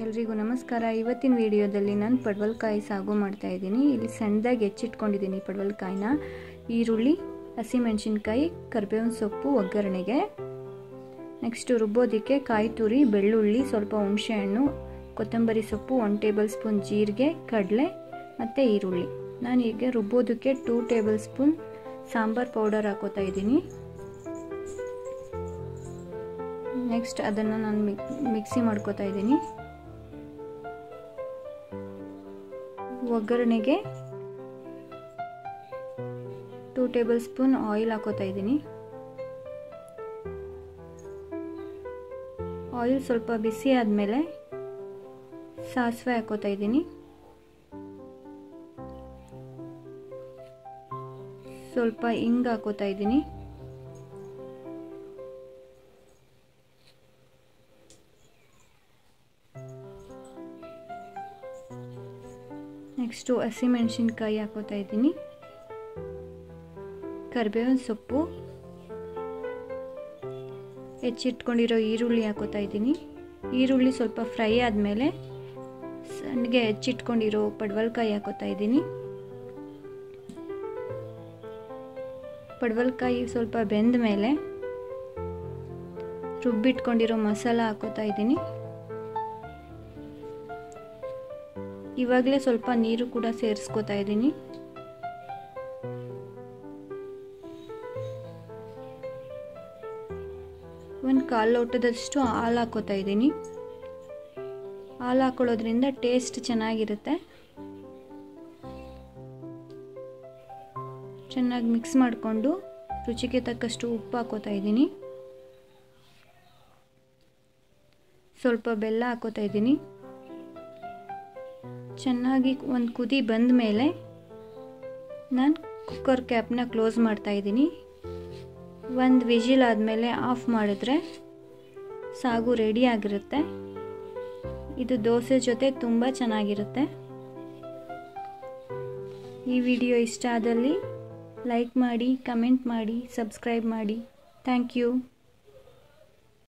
ಎಲ್ರಿಗೂ ನಮಸ್ಕಾರ. ಇವತ್ತಿನ ವಿಡಿಯೋದಲ್ಲಿ ನಾನು ಪಡವಲಕಾಯಿ ಸಾಗು ಮಾಡ್ತಾ ಇದ್ದೀನಿ. ಇಲ್ಲಿ ಸಣ್ಣದಾಗಿ ಹೆಚ್ಚಿಟ್ಕೊಂಡಿದ್ದೀನಿ ಪಡವಲಕಾಯಿನ. ಈರುಳ್ಳಿ, ಹಸಿಮೆಣಸಿನಕಾಯಿ, ಕರಿಬೇವಿನ ಸೊಪ್ಪು ಒಗ್ಗರಣೆಗೆ. ನೆಕ್ಸ್ಟ್ ರುಬ್ಬೋದಕ್ಕೆ ಕಾಯಿ ತುರಿ, ಬೆಳ್ಳುಳ್ಳಿ, ಸ್ವಲ್ಪ ಹುಣಸೆಹಣ್ಣು, ಕೊತ್ತಂಬರಿ ಸೊಪ್ಪು, 1 ಟೇಬಲ್ ಸ್ಪೂನ್ ಜೀರಿಗೆ, ಕಡಲೆ ಮತ್ತು ಈರುಳ್ಳಿ. ನಾನು ಈಗ ರುಬ್ಬೋದಕ್ಕೆ 2 ಟೇಬಲ್ ಸ್ಪೂನ್ ಸಾಂಬಾರ್ ಪೌಡರ್ ಹಾಕೋತಾ ಇದ್ದೀನಿ. ನೆಕ್ಸ್ಟ್ ಅದನ್ನು ನಾನು ಮಿಕ್ಸಿ ಮಾಡ್ಕೋತಾ ಇದ್ದೀನಿ. ಒಗ್ಗರಣೆಗೆ 2 ಟೇಬಲ್ ಸ್ಪೂನ್ ಆಯಿಲ್ ಹಾಕೋತಾ ಇದ್ದೀನಿ. ಆಯಿಲ್ ಸ್ವಲ್ಪ ಬಿಸಿ ಆದಮೇಲೆ ಸಾಸಿವೆ ಹಾಕೋತಾ ಇದ್ದೀನಿ. ಸ್ವಲ್ಪ ಹಿಂಗ್ ಹಾಕೋತಾ ಇದ್ದೀನಿ. ನೆಕ್ಸ್ಟು ಹಸಿಮೆಣಸಿನಕಾಯಿ ಹಾಕೋತಾ ಇದ್ದೀನಿ. ಕರಿಬೇವಿನ ಸೊಪ್ಪು, ಹೆಚ್ಚಿಟ್ಕೊಂಡಿರೋ ಈರುಳ್ಳಿ ಹಾಕೋತಾ ಇದ್ದೀನಿ. ಈರುಳ್ಳಿ ಸ್ವಲ್ಪ ಫ್ರೈ ಆದಮೇಲೆ ಸಣ್ಣಗೆ ಹೆಚ್ಚಿಟ್ಕೊಂಡಿರೋ ಪಡವಲಕಾಯಿ ಹಾಕೋತಾ ಇದ್ದೀನಿ. ಪಡವಲಕಾಯಿ ಸ್ವಲ್ಪ ಬೆಂದ ಮೇಲೆ ರುಬ್ಬಿಟ್ಕೊಂಡಿರೋ ಮಸಾಲ ಹಾಕೋತಾ ಇದ್ದೀನಿ. ಇವಾಗಲೇ ಸ್ವಲ್ಪ ನೀರು ಕೂಡ ಸೇರಿಸ್ಕೋತಾ ಇದ್ದೀನಿ. ಒಂದು 1/4 ಲೋಟದಷ್ಟು ಹಾಲು ಹಾಕೋತಾ ಇದ್ದೀನಿ. ಹಾಲು ಹಾಕೊಳ್ಳೋದ್ರಿಂದ ಟೇಸ್ಟ್ ಚೆನ್ನಾಗಿರುತ್ತೆ. ಚೆನ್ನಾಗಿ ಮಿಕ್ಸ್ ಮಾಡಿಕೊಂಡು ರುಚಿಗೆ ತಕ್ಕಷ್ಟು ಉಪ್ಪು ಹಾಕೋತಾ ಇದ್ದೀನಿ. ಸ್ವಲ್ಪ ಬೆಲ್ಲ ಹಾಕೋತಾ ಇದ್ದೀನಿ. ಚೆನ್ನಾಗಿ ಒಂದು ಕುದಿ ಬಂದ ಮೇಲೆ ನಾನು ಕುಕ್ಕರ್ ಕ್ಯಾಪ್ನ ಕ್ಲೋಸ್ ಮಾಡ್ತಾ ಇದ್ದೀನಿ. ಒಂದು ವಿಜಿಲ್ ಆದಮೇಲೆ ಆಫ್ ಮಾಡಿದ್ರೆ ಸಾಗು ರೆಡಿ ಆಗಿರುತ್ತೆ. ಇದು ದೋಸೆ ಜೊತೆ ತುಂಬ ಚೆನ್ನಾಗಿರುತ್ತೆ. ಈ ವಿಡಿಯೋ ಇಷ್ಟ ಆದಲ್ಲಿ ಲೈಕ್ ಮಾಡಿ, ಕಮೆಂಟ್ ಮಾಡಿ, ಸಬ್ಸ್ಕ್ರೈಬ್ ಮಾಡಿ. Thank you.